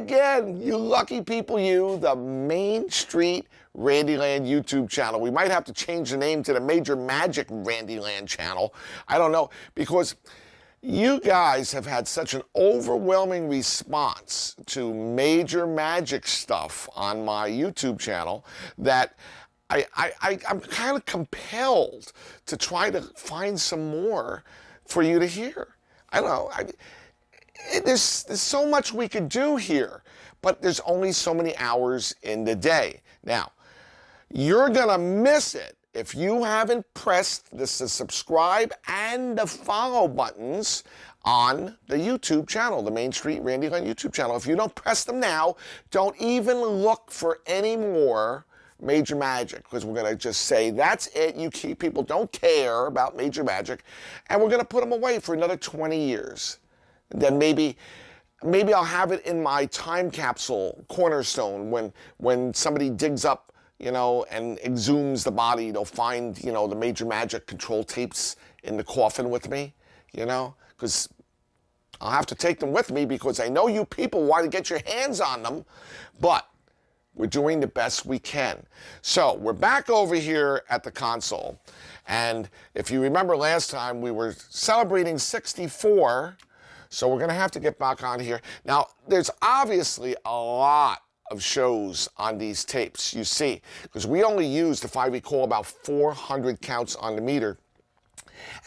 again, you lucky people, you, the Main Street Randyland YouTube channel. We might have to change the name to the Major Magic Randyland channel. I don't know, because you guys have had such an overwhelming response to Major Magic stuff on my YouTube channel that I'm kind of compelled to try to find some more for you to hear. I don't know. There's so much we could do here, but there's only so many hours in the day. Now, you're going to miss it if you haven't pressed the subscribe and the follow buttons on the YouTube channel, the Main Street Randyland YouTube channel. If you don't press them now, don't even look for any more Major Magic, because we're going to just say, that's it. You keep people don't care about Major Magic, and we're going to put them away for another 20 years. Then maybe I'll have it in my time capsule cornerstone when somebody digs up, and exhumes the body. They'll find, the Major Magic control tapes in the coffin with me, because I'll have to take them with me because I know you people want to get your hands on them, but we're doing the best we can. So we're back over here at the console. And if you remember last time, we were celebrating 64. So we're going to have to get back on here. Now, there's obviously a lot of shows on these tapes, you see, because we only used, if I recall, about 400 counts on the meter.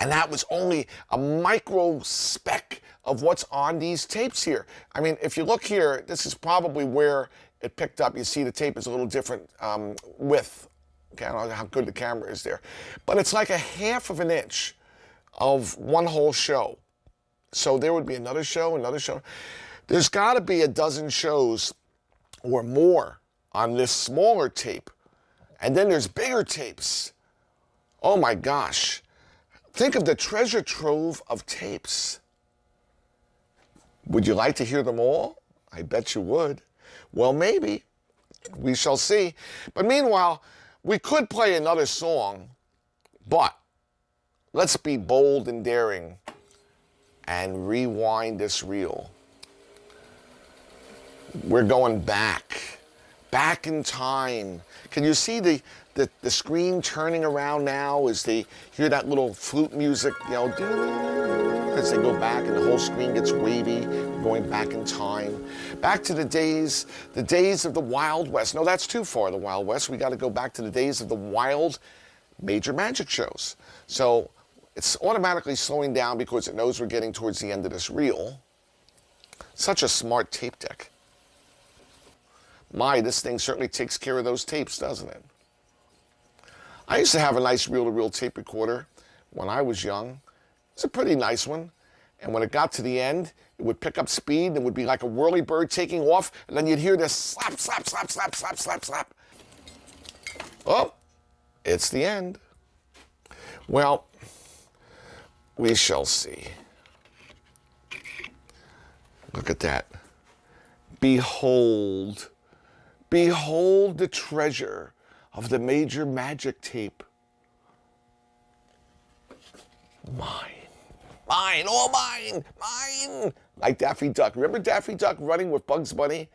And that was only a micro speck of what's on these tapes here. I mean, if you look here, this is probably where it picked up. You see the tape is a little different width. Okay, I don't know how good the camera is there. But it's like a half of an inch of one whole show. So there would be another show, another show. There's got to be a dozen shows or more on this smaller tape. And then there's bigger tapes. Oh my gosh. Think of the treasure trove of tapes. Would you like to hear them all? I bet you would. Well, maybe. We shall see. But meanwhile, we could play another song, but let's be bold and daring and rewind this reel. We're going back in time. Can you see the screen turning around now as they hear that little flute music, as they go back and the whole screen gets wavy, going back in time. Back to the days of the Wild West. No, that's too far, the Wild West. We got to go back to the days of the wild Major Magic shows. So it's automatically slowing down because it knows we're getting towards the end of this reel. Such a smart tape deck. My, this thing certainly takes care of those tapes, doesn't it? I used to have a nice reel-to-reel tape recorder when I was young. It's a pretty nice one. And when it got to the end, it would pick up speed and it would be like a whirly-bird taking off, and then you'd hear this slap, slap, slap, slap, slap, slap, slap. Oh, it's the end. Well, we shall see. Look at that. Behold the treasure of the Major Magic tape. Mine, all mine. Like Daffy Duck. Remember Daffy Duck running with Bugs Bunny?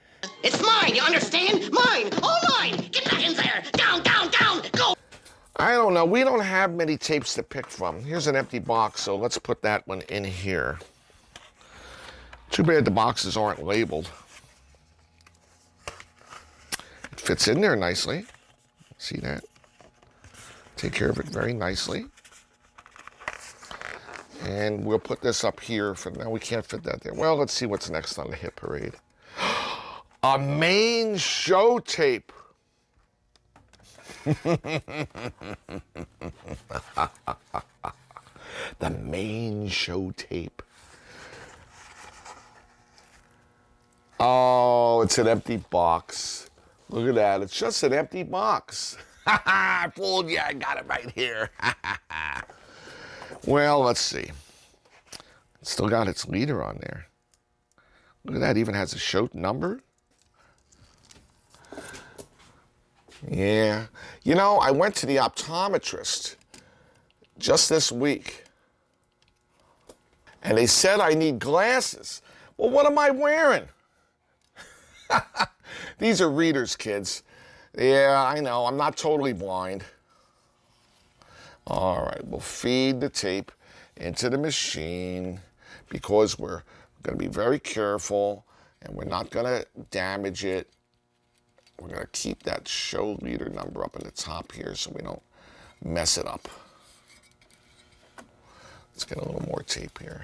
It's mine, you understand? Mine, all mine. Get back in there. Down, down, down, go. I don't know. We don't have many tapes to pick from. Here's an empty box, so let's put that one in here. Too bad the boxes aren't labeled. It fits in there nicely. See that? Take care of it very nicely. And we'll put this up here for now. We can't fit that there. Well, let's see what's next on the hit parade. A main show tape. The main show tape. Oh, it's an empty box. Look at that. It's just an empty box. I fooled you. I got it right here. Well, let's see. It's still got its leader on there. Look at that. It even has a show number. Yeah. I went to the optometrist just this week. And they said I need glasses. Well, what am I wearing? These are readers, kids. Yeah, I know. I'm not totally blind. All right, we'll feed the tape into the machine because we're going to be very careful and we're not going to damage it. We're going to keep that show leader number up in the top here so we don't mess it up. Let's get a little more tape here.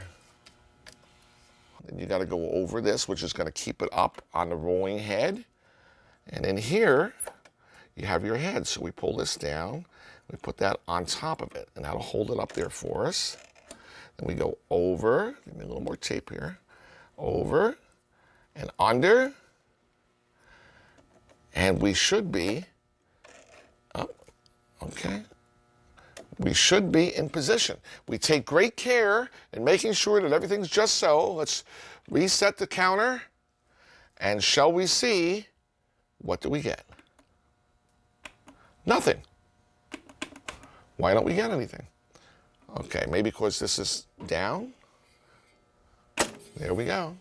Then you got to go over this, which is going to keep it up on the rolling head. And in here, you have your head. So we pull this down, we put that on top of it, and that'll hold it up there for us. Then we go over, give me a little more tape here, over and under, and we should be up, okay. We should be in position. We take great care in making sure that everything's just so. Let's reset the counter, and shall we see, what do we get? Nothing. Why don't we get anything? Okay, maybe because this is down. There we go.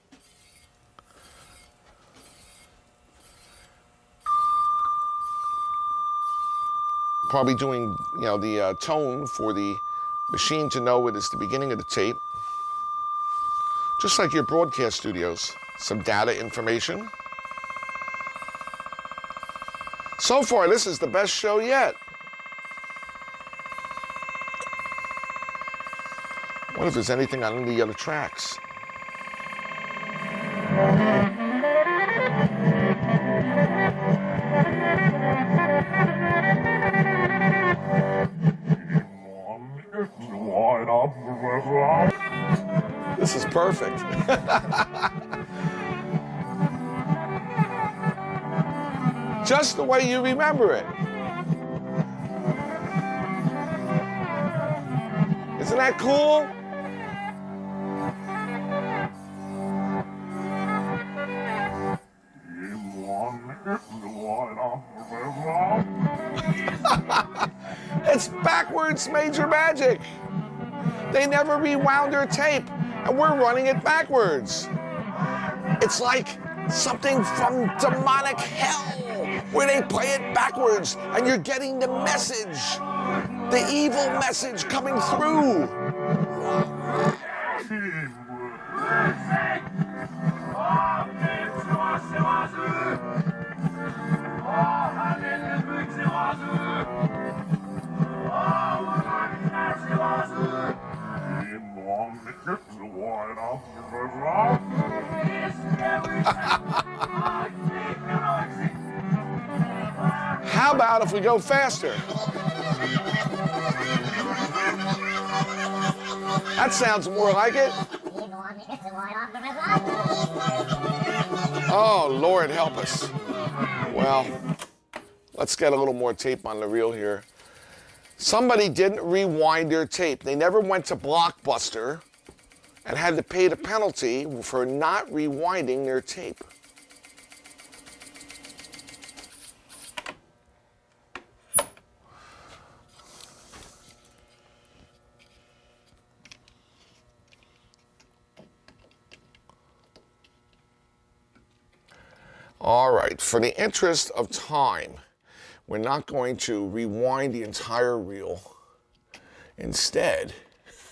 Probably doing, the tone for the machine to know it is the beginning of the tape. Just like your broadcast studios, some data information. So far, this is the best show yet. I wonder if there's anything on any of the other tracks. This is perfect. Just the way you remember it. Isn't that cool? It's backwards major magic. They never rewound their tape, and we're running it backwards. It's like something from demonic hell, where they play it backwards, and you're getting the message, the evil message coming through. How about if we go faster? That sounds more like it. Oh, Lord help us. Well, let's get a little more tape on the reel here. Somebody didn't rewind their tape. They never went to Blockbuster and had to pay the penalty for not rewinding their tape. All right, for the interest of time, we're not going to rewind the entire reel. Instead,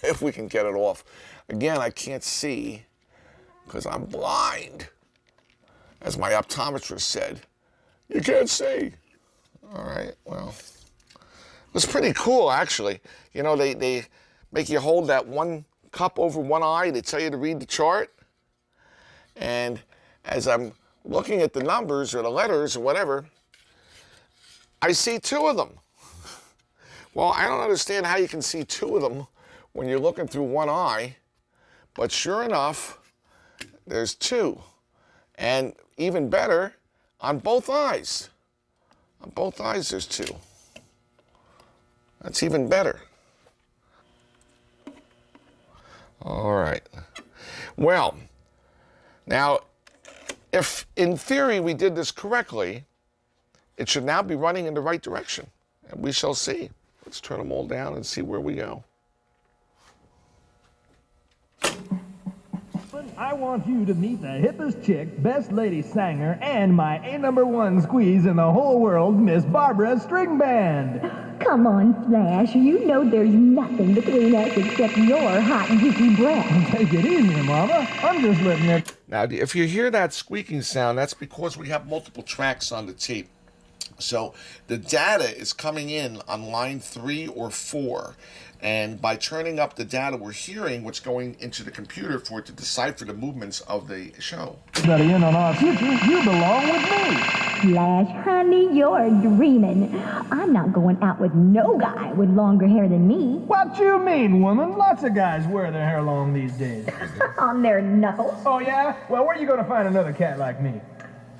if we can get it off. Again, I can't see because I'm blind. As my optometrist said, you can't see. All right, well, it was pretty cool, actually. You know, they make you hold that one cup over one eye. They tell you to read the chart. And as I'm looking at the numbers or the letters or whatever, I see two of them. Well, I don't understand how you can see two of them when you're looking through one eye, but sure enough, there's two. And even better, on both eyes. On both eyes, there's two. That's even better. All right. Well, now, if in theory we did this correctly, it should now be running in the right direction. And we shall see. Let's turn them all down and see where we go. I want you to meet the hippest chick, best lady singer, and my A#1 squeeze in the whole world, Miss Barbara String Band. Come on, Flash. You know there's nothing between us except your hot, juicy breath. Take it easy, Mama. I'm just letting it... Now, if you hear that squeaking sound, that's because we have multiple tracks on the tape. So the data is coming in on line 3 or 4. And by turning up the data, we're hearing what's going into the computer for it to decipher the movements of the show. Study in on our future. You belong with me. Flash, honey, you're dreaming. I'm not going out with no guy with longer hair than me. What you mean, woman? Lots of guys wear their hair long these days. On their knuckles. Oh, yeah? Well, where you going to find another cat like me?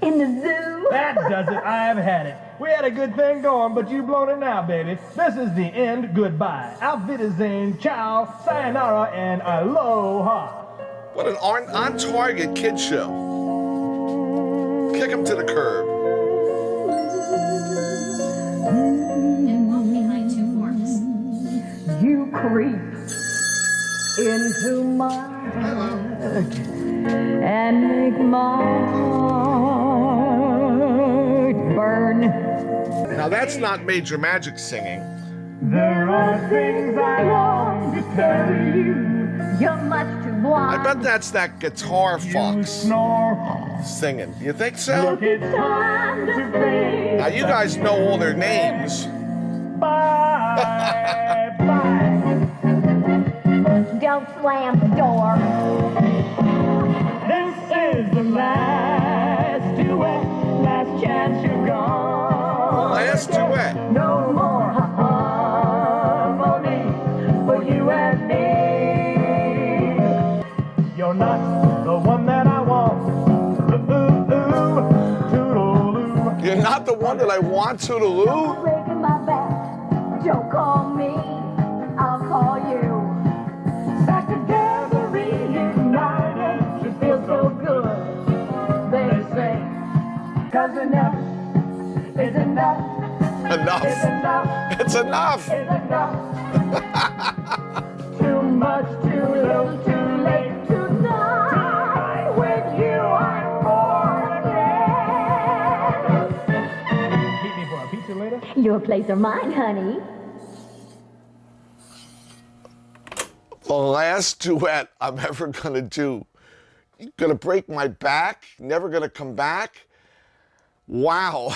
In the zoo. That does it. I've had it. We had a good thing going, but you blown it now, baby. This is the end. Goodbye. Auf Wiedersehen, ciao, sayonara, and aloha. What an on-target kid show. Kick him to the curb. And walk behind 2 forms. You creep into my heart and make my heart burn. Now that's not Major Magic singing. There are things I long to tell you. You're much too blind. I bet that's that guitar You fox snore. singing. You think so? Look, it's time to fade. Now you guys know all their names. Bye. Bye. Don't slam the door. This is the last duet, last chance you're gone. Last duet. No more harmony for you and me. You're not the one that I want. Toodaloo. You're not the one that I want, Toodaloo? Breaking my back. Don't call me. I'll call you. Back together, reunited. She feels so good. They say, 'cause enough is enough. Enough. Is enough. It's enough. Is enough. Too much, too little, too late tonight. With you, I'm born again. Meet me for a pizza later? Your place or mine, honey. The last duet I'm ever gonna do. Gonna break my back, never gonna come back. Wow.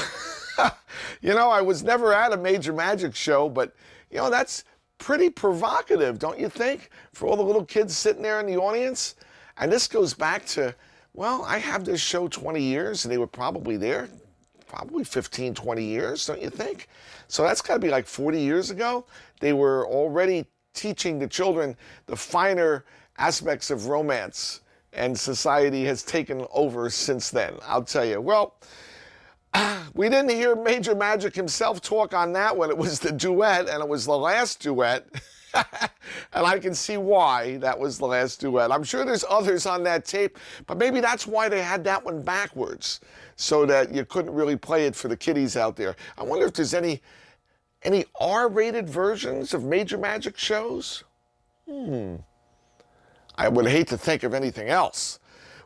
You know, I was never at a Major Magic show, but, you know, that's pretty provocative, don't you think? For all the little kids sitting there in the audience. And this goes back to, well, I have this show 20 years, and they were probably there, probably 15, 20 years, don't you think? So that's got to be like 40 years ago. They were already teaching the children the finer aspects of romance, and society has taken over since then, I'll tell you. Well, we didn't hear Major Magic himself talk on that one. It was the duet, and it was the last duet. And I can see why that was the last duet. I'm sure there's others on that tape, but maybe that's why they had that one backwards, so that you couldn't really play it for the kiddies out there. I wonder if there's any R-rated versions of Major Magic shows? I would hate to think of anything else.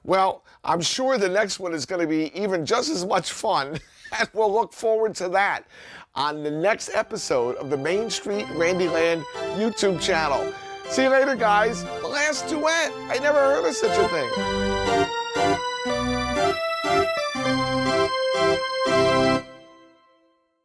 Well, I'm sure the next one is going to be even just as much fun, and we'll look forward to that on the next episode of the Main Street Randyland YouTube channel. See you later, guys. The last duet. I never heard of such a thing.